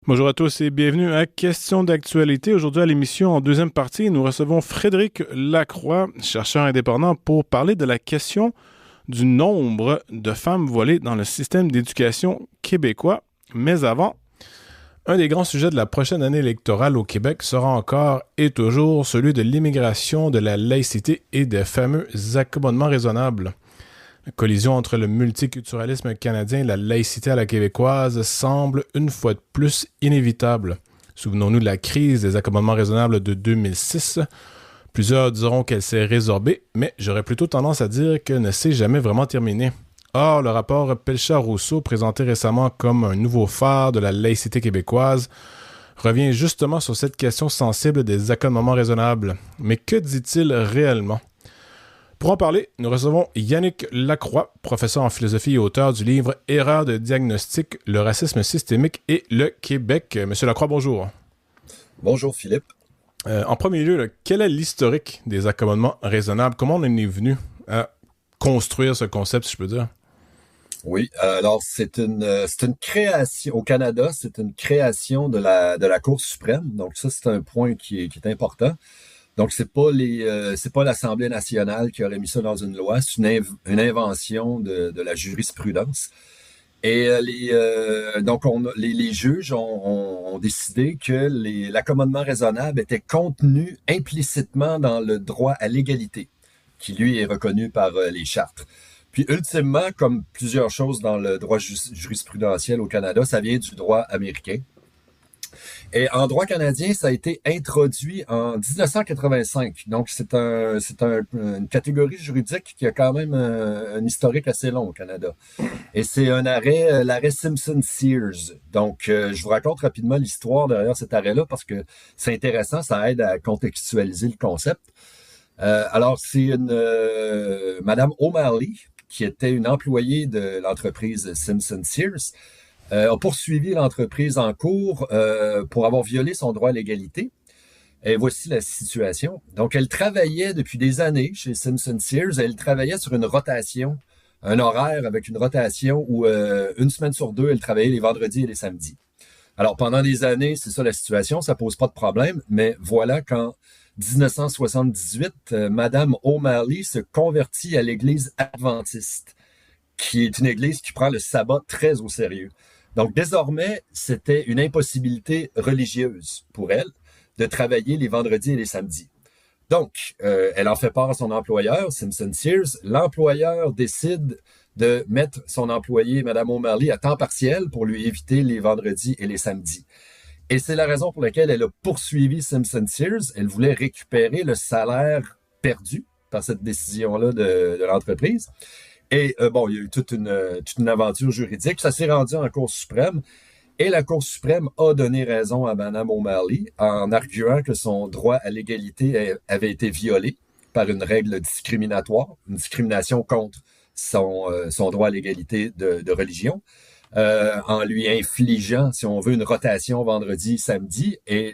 Bonjour à tous et bienvenue à Question d'actualité. Aujourd'hui à l'émission, en deuxième partie, nous recevons Frédéric Lacroix, chercheur indépendant, pour parler de la question du nombre de femmes voilées dans le système d'éducation québécois. Mais avant, un des grands sujets de la prochaine année électorale au Québec sera encore et toujours celui de l'immigration, de la laïcité et des fameux accommodements raisonnables. La collision entre le multiculturalisme canadien et la laïcité à la québécoise semble une fois de plus inévitable. Souvenons-nous de la crise des accommodements raisonnables de 2006. Plusieurs diront qu'elle s'est résorbée, mais j'aurais plutôt tendance à dire qu'elle ne s'est jamais vraiment terminée. Or, le rapport Pelchat-Rousseau, présenté récemment comme un nouveau phare de la laïcité québécoise, revient justement sur cette question sensible des accommodements raisonnables. Mais que dit-il réellement? Pour en parler, nous recevons Yannick Lacroix, professeur en philosophie et auteur du livre « Erreurs de diagnostic, le racisme systémique et le Québec ». Monsieur Lacroix, bonjour. Bonjour Philippe. En premier lieu, quel est l'historique des accommodements raisonnables? Comment on en est venu à construire ce concept, si je peux dire? Oui, alors c'est une création au Canada, c'est une création de la Cour suprême. Donc ça, c'est un point qui est important. Donc c'est pas l'Assemblée nationale qui aurait mis ça dans une loi, c'est une invention de la jurisprudence. Et donc les juges ont décidé que l'accommodement raisonnable était contenu implicitement dans le droit à l'égalité, qui lui est reconnu par les chartes. Puis ultimement, comme plusieurs choses dans le droit jurisprudentiel au Canada, ça vient du droit américain. Et en droit canadien, ça a été introduit en 1985. Donc, une catégorie juridique qui a quand même un historique assez long au Canada. Et c'est un arrêt, l'arrêt Simpson-Sears. Donc, je vous raconte rapidement l'histoire derrière cet arrêt-là parce que c'est intéressant, ça aide à contextualiser le concept. Alors, c'est une Madame O'Malley, qui était une employée de l'entreprise Simpson-Sears, a poursuivi l'entreprise en cours pour avoir violé son droit à l'égalité. Et voici la situation. Donc, elle travaillait depuis des années chez Simpson Sears. Elle travaillait sur une rotation, un horaire avec une rotation où une semaine sur deux, elle travaillait les vendredis et les samedis. Alors, pendant des années, c'est ça la situation, ça pose pas de problème. Mais voilà qu'en 1978, Madame O'Malley se convertit à l'Église adventiste, qui est une église qui prend le sabbat très au sérieux. Donc, désormais, c'était une impossibilité religieuse pour elle de travailler les vendredis et les samedis. Donc, elle en fait part à son employeur, Simpson Sears. L'employeur décide de mettre son employée, Mme O'Malley, à temps partiel pour lui éviter les vendredis et les samedis. Et c'est la raison pour laquelle elle a poursuivi Simpson Sears. Elle voulait récupérer le salaire perdu par cette décision-là de l'entreprise. Et bon, il y a eu toute une aventure juridique. Ça s'est rendu en Cour suprême. Et la Cour suprême a donné raison à Mme O'Malley en arguant que son droit à l'égalité avait été violé par une règle discriminatoire, une discrimination contre son droit à l'égalité de religion, en lui infligeant, si on veut, une rotation vendredi, samedi, et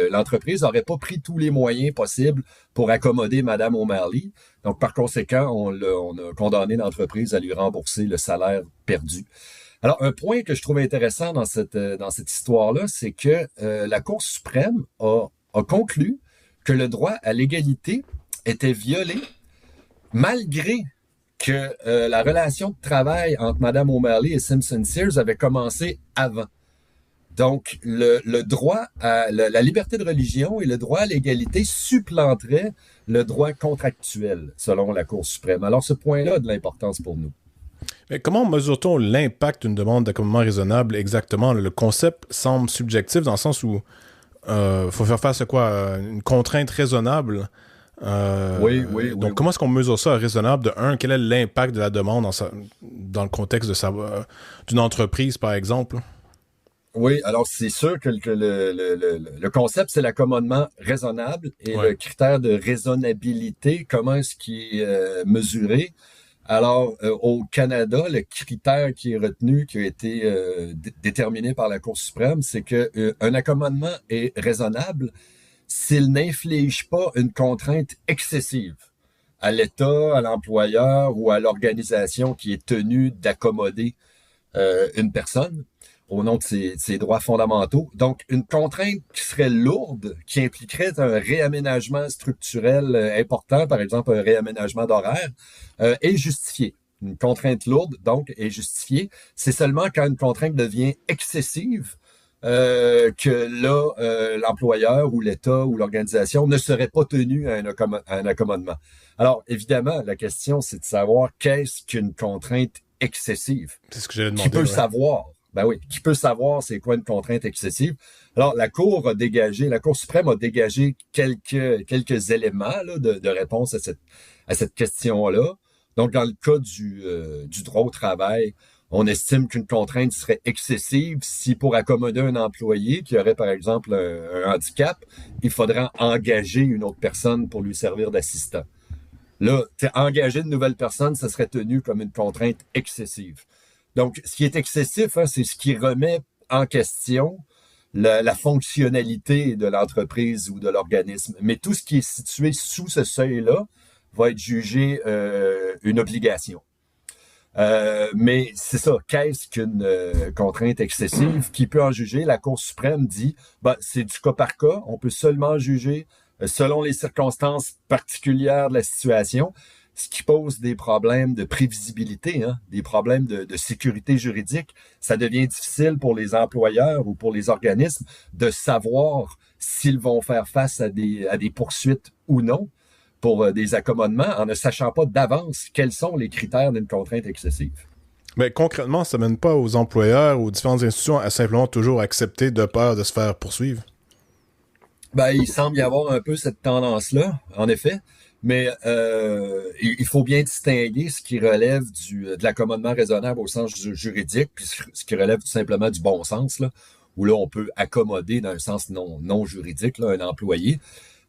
l'entreprise n'aurait pas pris tous les moyens possibles pour accommoder Mme O'Malley. Donc, par conséquent, on a condamné l'entreprise à lui rembourser le salaire perdu. Alors, un point que je trouve intéressant dans cette histoire-là, c'est que la Cour suprême a conclu que le droit à l'égalité était violé malgré que la relation de travail entre Mme O'Malley et Simpson Sears avait commencé avant. Donc, le droit à la liberté de religion et le droit à l'égalité supplanteraient le droit contractuel, selon la Cour suprême. Alors, ce point-là a de l'importance pour nous. Mais comment mesure-t-on l'impact d'une demande d'accommodement raisonnable exactement? Le concept semble subjectif dans le sens où faut faire face à quoi? Une contrainte raisonnable. Donc, comment est-ce qu'on mesure ça raisonnable? De un, quel est l'impact de la demande dans le contexte d'une entreprise, par exemple? Oui, alors c'est sûr que le concept, c'est l'accommodement raisonnable et le critère de raisonnabilité, comment est-ce qu'il est mesuré? Alors, au Canada, le critère qui est retenu, qui a été déterminé par la Cour suprême, c'est que un accommodement est raisonnable s'il n'inflige pas une contrainte excessive à l'État, à l'employeur ou à l'organisation qui est tenue d'accommoder une personne, au nom de ses droits fondamentaux. Donc, une contrainte qui serait lourde, qui impliquerait un réaménagement structurel important, par exemple un réaménagement d'horaire, est justifiée. Une contrainte lourde, donc, est justifiée. C'est seulement quand une contrainte devient excessive que là, l'employeur ou l'État ou l'organisation ne serait pas tenu à un accommodement. Alors, évidemment, la question, c'est de savoir qu'est-ce qu'une contrainte excessive. C'est ce que j'allais demander. Qui peut le savoir? Ben oui, qui peut savoir c'est quoi une contrainte excessive? Alors, la Cour suprême a dégagé quelques éléments là, de réponse à cette question-là. Donc, dans le cas du droit au travail, on estime qu'une contrainte serait excessive si, pour accommoder un employé qui aurait, par exemple, un handicap, il faudrait engager une autre personne pour lui servir d'assistant. Là, engager une nouvelle personne, ça serait tenu comme une contrainte excessive. Donc, ce qui est excessif, c'est ce qui remet en question la fonctionnalité de l'entreprise ou de l'organisme. Mais tout ce qui est situé sous ce seuil-là va être jugé une obligation. Mais c'est ça, qu'est-ce qu'une contrainte excessive? Qui peut en juger? La Cour suprême dit, c'est du cas par cas. On peut seulement juger selon les circonstances particulières de la situation, ce qui pose des problèmes de prévisibilité, des problèmes de sécurité juridique. Ça devient difficile pour les employeurs ou pour les organismes de savoir s'ils vont faire face à des poursuites ou non pour des accommodements en ne sachant pas d'avance quels sont les critères d'une contrainte excessive. Mais concrètement, ça ne mène pas aux employeurs ou aux différentes institutions à simplement toujours accepter de peur de se faire poursuivre? Il semble y avoir un peu cette tendance-là, en effet, mais il faut bien distinguer ce qui relève de l'accommodement raisonnable au sens juridique, puis ce qui relève tout simplement du bon sens, là, où là, on peut accommoder dans un sens non juridique là, un employé.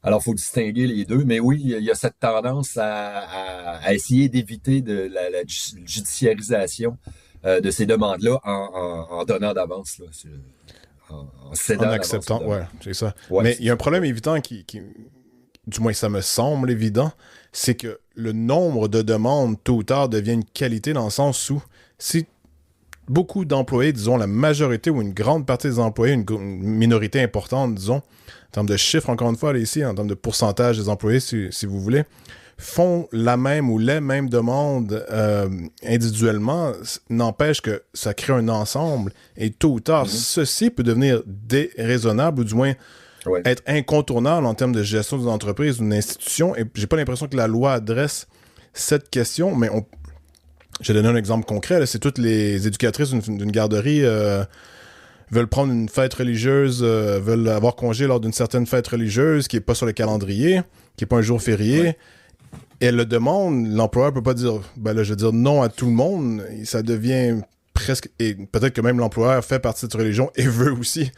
Alors, il faut distinguer les deux, mais oui, il y a cette tendance à essayer d'éviter la judiciarisation de ces demandes-là en donnant d'avance, là, en cédant. En acceptant, ouais, c'est ça. Ouais, mais il y a un problème évident qui, du moins ça me semble évident, c'est que le nombre de demandes tôt ou tard devient une qualité dans le sens où si beaucoup d'employés, disons la majorité ou une grande partie des employés, une minorité importante, disons, en termes de chiffres, encore une fois, là, ici, en termes de pourcentage des employés, si vous voulez, font la même ou les mêmes demandes individuellement, n'empêche que ça crée un ensemble et tôt ou tard, ceci peut devenir déraisonnable ou du moins être incontournable en termes de gestion d'une entreprise, d'une institution. Et j'ai pas l'impression que la loi adresse cette question, mais je vais donner un exemple concret. Là, c'est toutes les éducatrices d'une garderie veulent prendre une fête religieuse, veulent avoir congé lors d'une certaine fête religieuse qui n'est pas sur le calendrier, qui n'est pas un jour férié. Ouais. Et elle le demande, l'employeur peut pas dire, je vais dire non à tout le monde. Et ça devient presque, et peut-être que même l'employeur fait partie de cette religion et veut aussi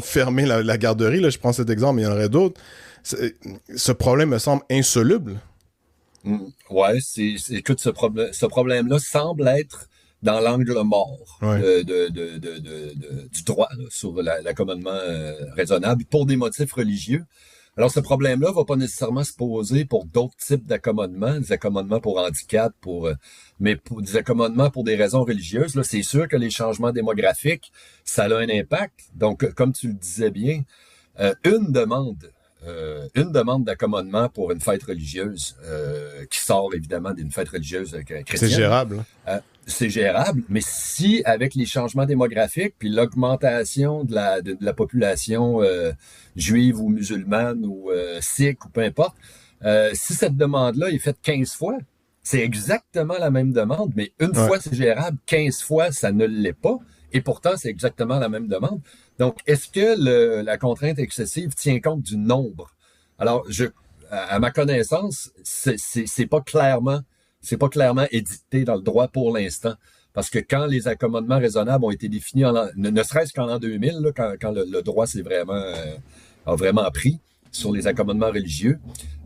fermer la garderie. Là, je prends cet exemple, mais il y en aurait d'autres. Ce problème me semble insoluble. Ouais, écoute, ce problème-là semble être dans l'angle mort du droit là, sur l'accommodement raisonnable pour des motifs religieux. Alors, ce problème-là va pas nécessairement se poser pour d'autres types d'accommodements, des accommodements pour handicap, mais pour des accommodements pour des raisons religieuses. Là, c'est sûr que les changements démographiques, ça a un impact. Donc, comme tu le disais bien, une demande d'accommodement pour une fête religieuse qui sort évidemment d'une fête religieuse chrétienne. C'est gérable. C'est gérable, mais si avec les changements démographiques puis l'augmentation de la population juive ou musulmane ou sikh ou peu importe, si cette demande-là est faite 15 fois, c'est exactement la même demande, mais une fois c'est gérable, 15 fois ça ne l'est pas, et pourtant c'est exactement la même demande. Donc, est-ce que la contrainte excessive tient compte du nombre? Alors, à ma connaissance, c'est pas clairement édicté dans le droit pour l'instant. Parce que quand les accommodements raisonnables ont été définis, ne serait-ce qu'en l'an 2000, là, quand le droit a vraiment pris sur les accommodements religieux,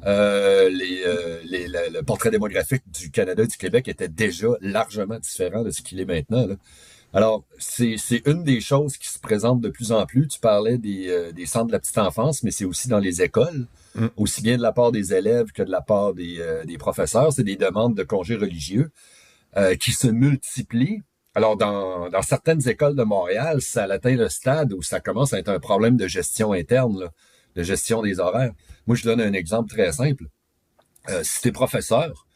le portrait démographique du Canada et du Québec était déjà largement différent de ce qu'il est maintenant, là. Alors, c'est une des choses qui se présente de plus en plus. Tu parlais des centres de la petite enfance, mais c'est aussi dans les écoles, aussi bien de la part des élèves que de la part des professeurs. C'est des demandes de congés religieux qui se multiplient Alors, dans certaines écoles de Montréal, ça atteint le stade où ça commence à être un problème de gestion interne, là, de gestion des horaires. Moi, je donne un exemple très simple. Si tu es professeur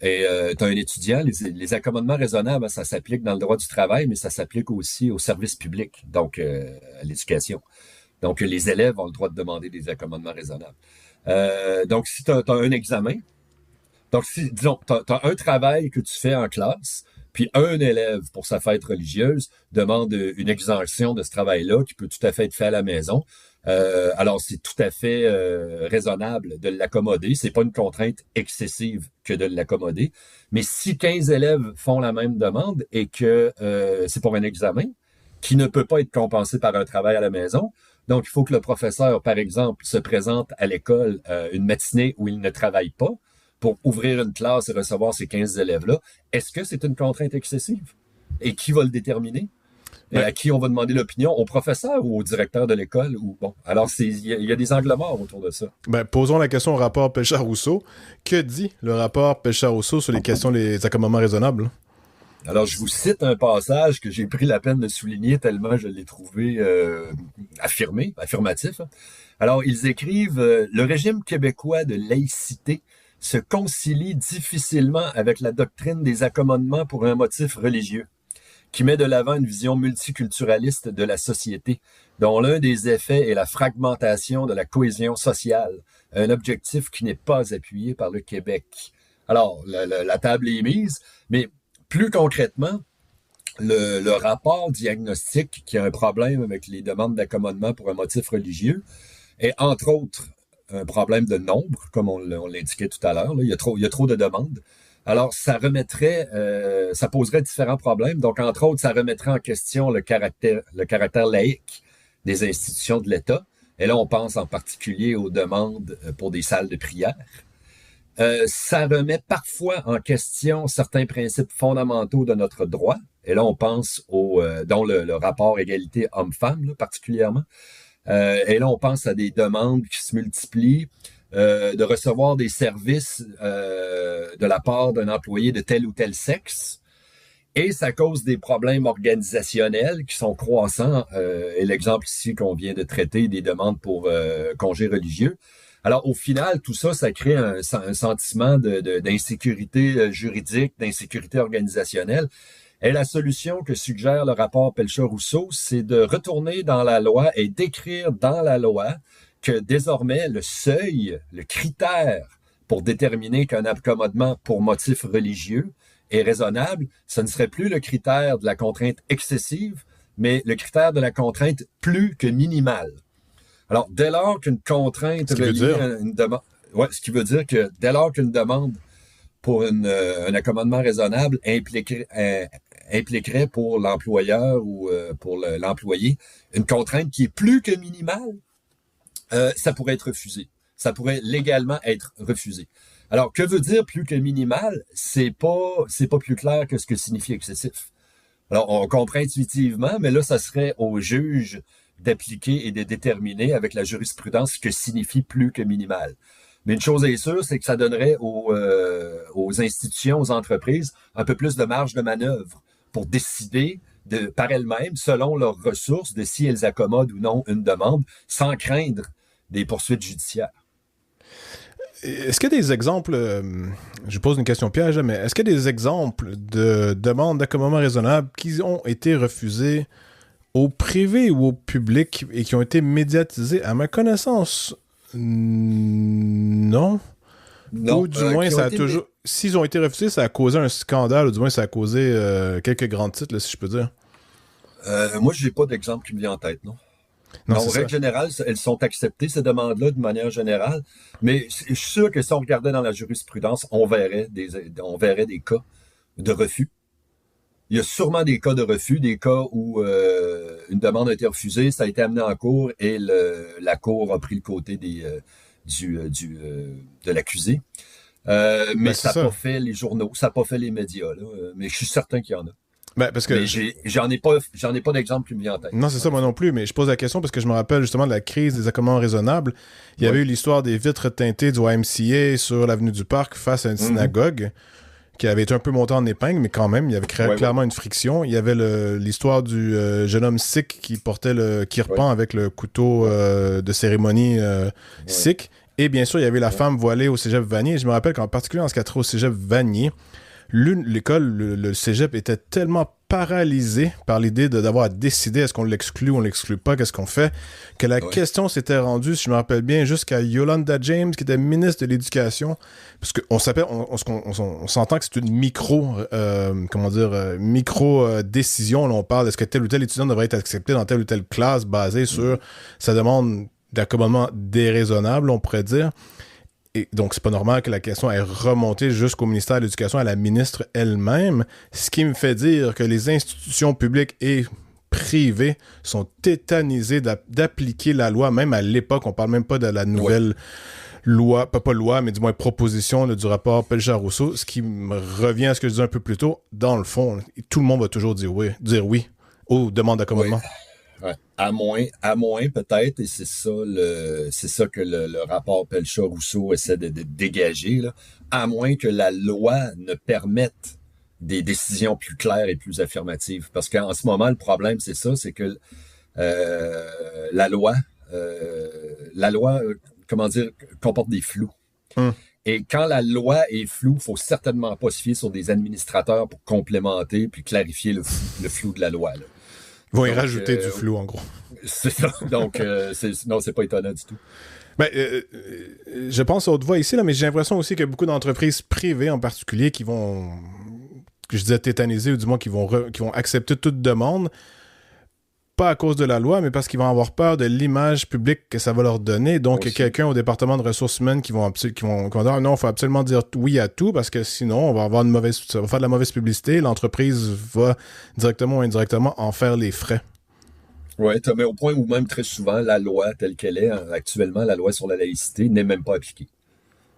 et tu as un étudiant, les accommodements raisonnables, ça s'applique dans le droit du travail, mais ça s'applique aussi au service public, donc à l'éducation. Donc, les élèves ont le droit de demander des accommodements raisonnables. Donc, si tu as un examen, donc, si, disons, tu as un travail que tu fais en classe, puis un élève, pour sa fête religieuse, demande une exemption de ce travail-là qui peut tout à fait être fait à la maison. Alors, c'est tout à fait raisonnable de l'accommoder. C'est pas une contrainte excessive que de l'accommoder. Mais si 15 élèves font la même demande et que c'est pour un examen qui ne peut pas être compensé par un travail à la maison, donc il faut que le professeur, par exemple, se présente à l'école une matinée où il ne travaille pas pour ouvrir une classe et recevoir ces 15 élèves-là. Est-ce que c'est une contrainte excessive? Et qui va le déterminer? Et à qui on va demander l'opinion? Au professeur ou au directeur de l'école? Ou bon, alors il y a des angles morts autour de ça. Posons la question au rapport Pelchat-Rousseau. Que dit le rapport Pelchat-Rousseau sur les questions des accommodements raisonnables? Alors, je vous cite un passage que j'ai pris la peine de souligner tellement je l'ai trouvé affirmatif. Alors, ils écrivent le régime québécois de laïcité se concilie difficilement avec la doctrine des accommodements pour un motif religieux, qui met de l'avant une vision multiculturaliste de la société, dont l'un des effets est la fragmentation de la cohésion sociale, un objectif qui n'est pas appuyé par le Québec. Alors, la table est mise, mais plus concrètement, le rapport diagnostique qui a un problème avec les demandes d'accommodement pour un motif religieux est, entre autres, un problème de nombre, comme on l'indiquait tout à l'heure. Là. Il y a trop de demandes. Alors, ça poserait différents problèmes. Donc, entre autres, ça remettrait en question le caractère laïque des institutions de l'État. Et là, on pense en particulier aux demandes pour des salles de prière. Ça remet parfois en question certains principes fondamentaux de notre droit. Et là, on pense dont le rapport égalité homme-femme, particulièrement. Et là, on pense à des demandes qui se multiplient, de recevoir des services de la part d'un employé de tel ou tel sexe. Et ça cause des problèmes organisationnels qui sont croissants. Et l'exemple ici qu'on vient de traiter, des demandes pour congés religieux. Alors, au final, tout ça, ça crée un sentiment d'insécurité juridique, d'insécurité organisationnelle. Et la solution que suggère le rapport Pelchat-Rousseau, c'est de retourner dans la loi et d'écrire dans la loi que désormais le seuil, le critère pour déterminer qu'un accommodement pour motif religieux est raisonnable, ce ne serait plus le critère de la contrainte excessive, mais le critère de la contrainte plus que minimale. Alors, dès lors qu'une contrainte reliée à une demande, ce qui veut dire que dès lors qu'une demande pour un accommodement raisonnable impliquerait pour l'employeur ou pour l'employé une contrainte qui est plus que minimale, ça pourrait être refusé. Ça pourrait légalement être refusé. Alors, que veut dire plus que minimal? C'est pas plus clair que ce que signifie excessif. Alors, on comprend intuitivement, mais là, ça serait au juge d'appliquer et de déterminer avec la jurisprudence ce que signifie plus que minimal. Mais une chose est sûre, c'est que ça donnerait aux institutions, aux entreprises, un peu plus de marge de manœuvre pour décider par elles-mêmes, selon leurs ressources, de si elles accommodent ou non une demande, sans craindre des poursuites judiciaires. Est-ce qu'il y a des exemples, je pose une question piège, mais est-ce qu'il y a des exemples de demandes d'accommodement raisonnable qui ont été refusées au privé ou au public et qui ont été médiatisées? À ma connaissance, non. Ou du moins, ça a toujours... S'ils ont été refusés, ça a causé un scandale, ou du moins, ça a causé quelques grands titres, là, si je peux dire. Moi, je n'ai pas d'exemple qui me vient en tête, non. Non, en règle générale, elles sont acceptées, ces demandes-là, de manière générale. Mais je suis sûr que si on regardait dans la jurisprudence, on verrait des cas de refus. Il y a sûrement des cas de refus, des cas où une demande a été refusée, ça a été amené en cour et la cour a pris le côté de l'accusé. Mais ça n'a pas fait les journaux, ça n'a pas fait les médias. Là. Mais je suis certain qu'il y en a. Parce que mais j'en ai pas d'exemple qui me vient en tête. Non, c'est ça, moi non plus, mais je pose la question parce que je me rappelle justement de la crise des accommodements raisonnables. Il y avait eu l'histoire des vitres teintées du YMCA sur l'avenue du Parc face à une synagogue qui avait été un peu monté en épingle, mais quand même, il y avait clairement une friction. Il y avait l'histoire du jeune homme sikh qui portait le kirpan avec le couteau de cérémonie sikh. Et bien sûr, il y avait la femme voilée au cégep Vanier. Je me rappelle qu'en particulier en ce qui a trait au cégep Vanier, l'école, le cégep était tellement paralysé par l'idée d'avoir à décider est-ce qu'on l'exclut ou on l'exclut pas, qu'est-ce qu'on fait, que la question s'était rendue, si je me rappelle bien, jusqu'à Yolanda James, qui était ministre de l'Éducation, parce qu'on s'entend que c'est une micro décision. Là, on parle, est-ce que tel ou tel étudiant devrait être accepté dans telle ou telle classe basée sur sa demande d'accommodement déraisonnable, on pourrait dire. Et donc, c'est pas normal que la question ait remonté jusqu'au ministère de l'Éducation, à la ministre elle-même, ce qui me fait dire que les institutions publiques et privées sont tétanisées d'appliquer la loi, même à l'époque, on parle même pas de la nouvelle loi, pas loi, mais du moins proposition du rapport Pelchar-Rousseau, ce qui me revient à ce que je disais un peu plus tôt. Dans le fond, tout le monde va toujours dire oui aux demandes d'accommodement. Oui. Ouais. À moins peut-être, et c'est ça que le rapport Pelchar-Rousseau essaie de dégager, là, à moins que la loi ne permette des décisions plus claires et plus affirmatives. Parce qu'en ce moment, le problème, c'est ça, c'est que la loi, comment dire, comporte des flous. Et quand la loi est floue, il faut certainement pas se fier sur des administrateurs pour complémenter puis clarifier le flou de la loi, là. Ils vont y rajouter du flou, en gros. C'est ça. Donc, non, c'est pas étonnant du tout. Ben, je pense à haute voix ici, là, mais j'ai l'impression aussi qu'il y a beaucoup d'entreprises privées en particulier qui vont, que je disais tétaniser, ou du moins qui vont accepter toute demande, pas à cause de la loi, mais parce qu'ils vont avoir peur de l'image publique que ça va leur donner. Donc, il y a quelqu'un au département de ressources humaines qui vont dire non, il faut absolument dire oui à tout, parce que sinon, ça va faire de la mauvaise publicité. L'entreprise va directement ou indirectement en faire les frais. Oui, mais au point où même très souvent, la loi telle qu'elle est, actuellement, la loi sur la laïcité n'est même pas appliquée.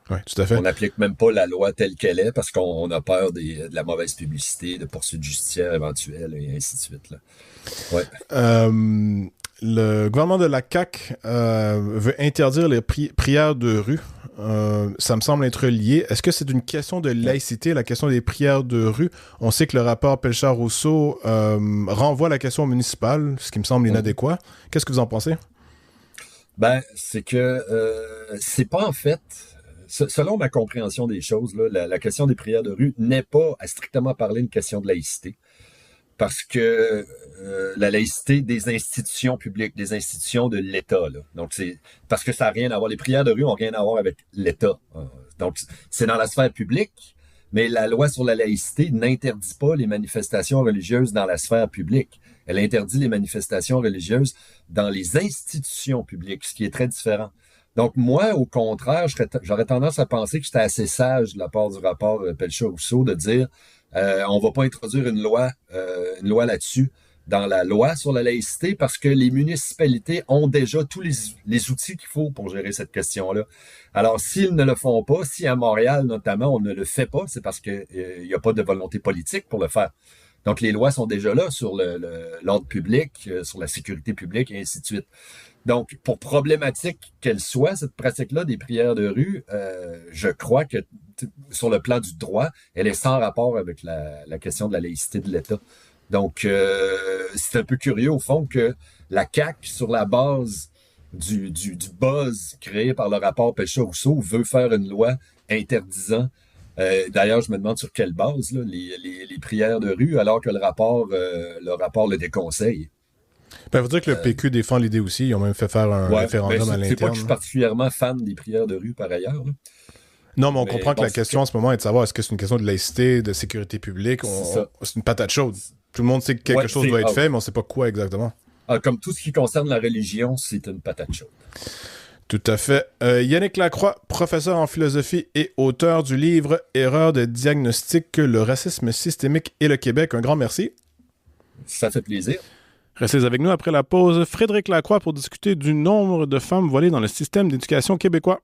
Oui, tout à fait. On n'applique même pas la loi telle qu'elle est parce qu'on a peur de la mauvaise publicité, de poursuites judiciaires éventuelles et ainsi de suite, là. Ouais. Le gouvernement de la CAQ veut interdire les prières de rue. Ça me semble être lié. Est-ce que c'est une question de laïcité, la question des prières de rue? On sait que le rapport Pelchar-Rousseau renvoie la question municipale, ce qui me semble inadéquat. Qu'est-ce que vous en pensez? Ben, c'est que c'est pas en fait... Selon ma compréhension des choses, là, la question des prières de rue n'est pas à strictement parler une question de laïcité. Parce que la laïcité des institutions publiques, des institutions de l'État, là. Donc, c'est parce que ça n'a rien à voir. Les prières de rue n'ont rien à voir avec l'État. Donc, c'est dans la sphère publique, mais la loi sur la laïcité n'interdit pas les manifestations religieuses dans la sphère publique. Elle interdit les manifestations religieuses dans les institutions publiques, ce qui est très différent. Donc, moi, au contraire, j'aurais tendance à penser que c'était assez sage de la part du rapport Pelchar-Rousseau de dire on va pas introduire une loi là-dessus dans la loi sur la laïcité parce que les municipalités ont déjà tous les outils qu'il faut pour gérer cette question-là. Alors, s'ils ne le font pas, si à Montréal, notamment, on ne le fait pas, c'est parce qu'il n'y a pas de volonté politique pour le faire. Donc, les lois sont déjà là sur l'ordre public, sur la sécurité publique, et ainsi de suite. Donc, pour problématique qu'elle soit, cette pratique-là des prières de rue, je crois que sur le plan du droit, elle est sans rapport avec la question de la laïcité de l'État. Donc, c'est un peu curieux, au fond, que la CAQ, sur la base du buzz créé par le rapport Pelchar-Rousseau, veut faire une loi interdisant. D'ailleurs, je me demande sur quelle base, là, les prières de rue, alors que le rapport le déconseille. Ben, faut dire que le PQ défend l'idée aussi. Ils ont même fait faire un référendum à l'interne. C'est pas que je suis particulièrement fan des prières de rue, par ailleurs, là. Non, mais on comprend que la question en ce moment est de savoir est-ce que c'est une question de laïcité, de sécurité publique. C'est une patate chaude. Tout le monde sait que quelque chose doit être fait, mais on ne sait pas quoi exactement. Comme tout ce qui concerne la religion, c'est une patate chaude. Tout à fait. Yannick Lacroix, professeur en philosophie et auteur du livre « Erreur de diagnostic, le racisme systémique et le Québec ». Un grand merci. Ça fait plaisir. Restez avec nous après la pause. Frédéric Lacroix pour discuter du nombre de femmes voilées dans le système d'éducation québécois.